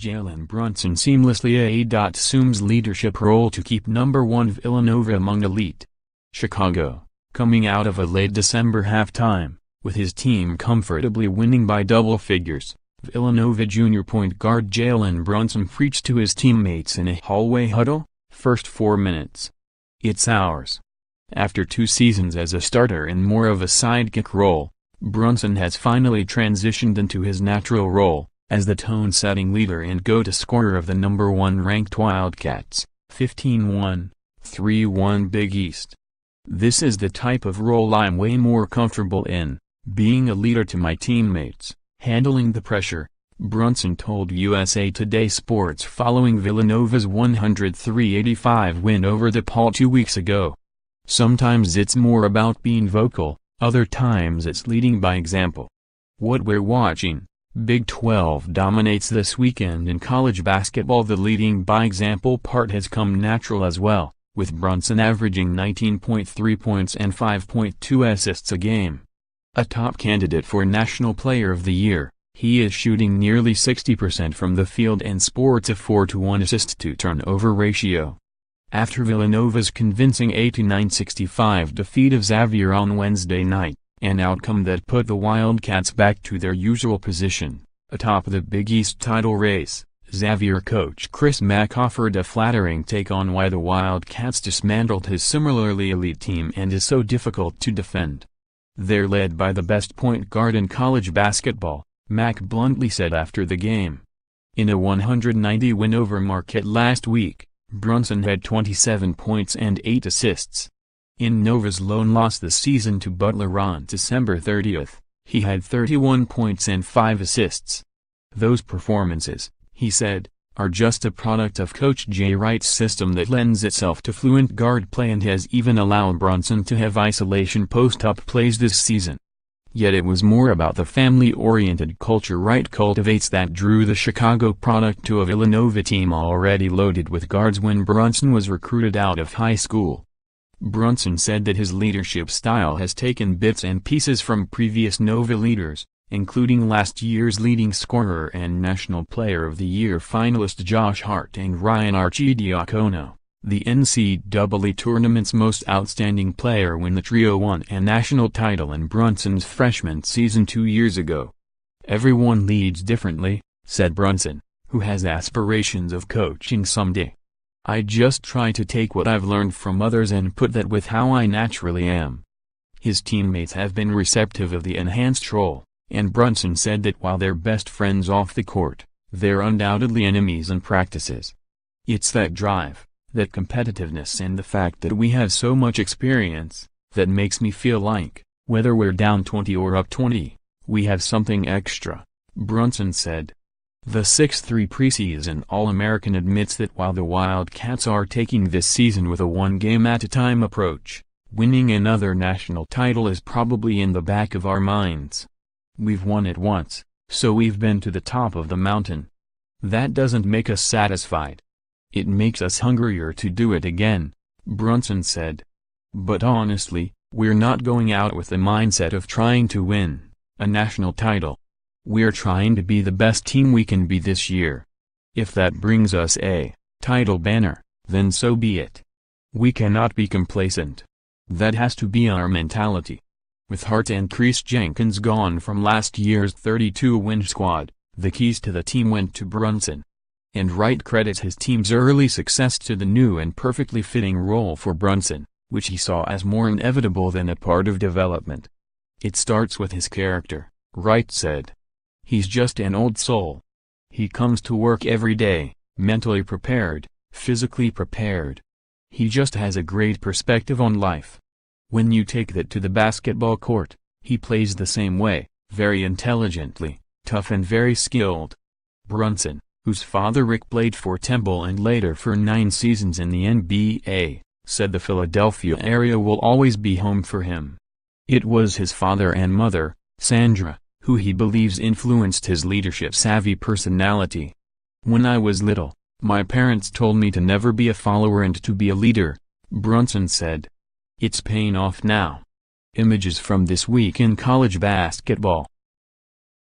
Jalen Brunson seamlessly a.ssumes leadership role to keep number 1 Villanova among elite. Chicago, coming out of a late December halftime, with his team comfortably winning by double figures, Villanova junior point guard Jalen Brunson preached to his teammates in a hallway huddle, "First 4 minutes. It's ours." After 2 seasons as a starter in more of a sidekick role, Brunson has finally transitioned into his natural role, as the tone-setting leader and go-to scorer of the number 1 ranked Wildcats, 15-1, 3-1 Big East. "This is the type of role I'm way more comfortable in, being a leader to my teammates, handling the pressure," Brunson told USA Today Sports following Villanova's 103-85 win over DePaul 2 weeks ago. "Sometimes it's more about being vocal, other times it's leading by example. What we're watching, Big 12 dominates this weekend in college basketball. The leading by example part has come natural as well, with Brunson averaging 19.3 points and 5.2 assists a game. A top candidate for National Player of the Year, he is shooting nearly 60% from the field and sports a 4-to-1 assist-to-turnover ratio." After Villanova's convincing 89-65 defeat of Xavier on Wednesday night, an outcome that put the Wildcats back to their usual position, atop the Big East title race, Xavier coach Chris Mack offered a flattering take on why the Wildcats dismantled his similarly elite team and is so difficult to defend. "They're led by the best point guard in college basketball," Mack bluntly said after the game. In a 190 win over Marquette last week, Brunson had 27 points and 8 assists. In Nova's lone loss this season to Butler on December 30th, he had 31 points and 5 assists. "Those performances," he said, "are just a product of Coach Jay Wright's system that lends itself to fluent guard play and has even allowed Brunson to have isolation post-up plays this season." Yet it was more about the family-oriented culture Wright cultivates that drew the Chicago product to a Villanova team already loaded with guards when Brunson was recruited out of high school. Brunson said that his leadership style has taken bits and pieces from previous Nova leaders, including last year's leading scorer and National Player of the Year finalist Josh Hart and Ryan Arcidiacono, the NCAA tournament's most outstanding player when the trio won a national title in Brunson's freshman season 2 years ago. "Everyone leads differently," said Brunson, who has aspirations of coaching someday. "I just try to take what I've learned from others and put that with how I naturally am." His teammates have been receptive of the enhanced role, and Brunson said that while they're best friends off the court, they're undoubtedly enemies in practices. "It's that drive, that competitiveness and the fact that we have so much experience, that makes me feel like, whether we're down 20 or up 20, we have something extra," Brunson said. The 6'3" preseason All-American admits that while the Wildcats are taking this season with a one-game-at-a-time approach, winning another national title is probably in the back of our minds. "We've won it once, so we've been to the top of the mountain. That doesn't make us satisfied. It makes us hungrier to do it again," Brunson said. "But honestly, we're not going out with the mindset of trying to win a national title. We're trying to be the best team we can be this year. If that brings us a title banner, then so be it. We cannot be complacent. That has to be our mentality." With Hart and Chris Jenkins gone from last year's 32-win squad, the keys to the team went to Brunson. And Wright credits his team's early success to the new and perfectly fitting role for Brunson, which he saw as more inevitable than a part of development. "It starts with his character," Wright said. "He's just an old soul. He comes to work every day, mentally prepared, physically prepared. He just has a great perspective on life. When you take that to the basketball court, he plays the same way, very intelligently, tough and very skilled." Brunson, whose father Rick played for Temple and later for 9 seasons in the NBA, said the Philadelphia area will always be home for him. It was his father and mother, Sandra, who he believes influenced his leadership-savvy personality. "When I was little, my parents told me to never be a follower and to be a leader," Brunson said. "It's paying off now." Images from this week in college basketball.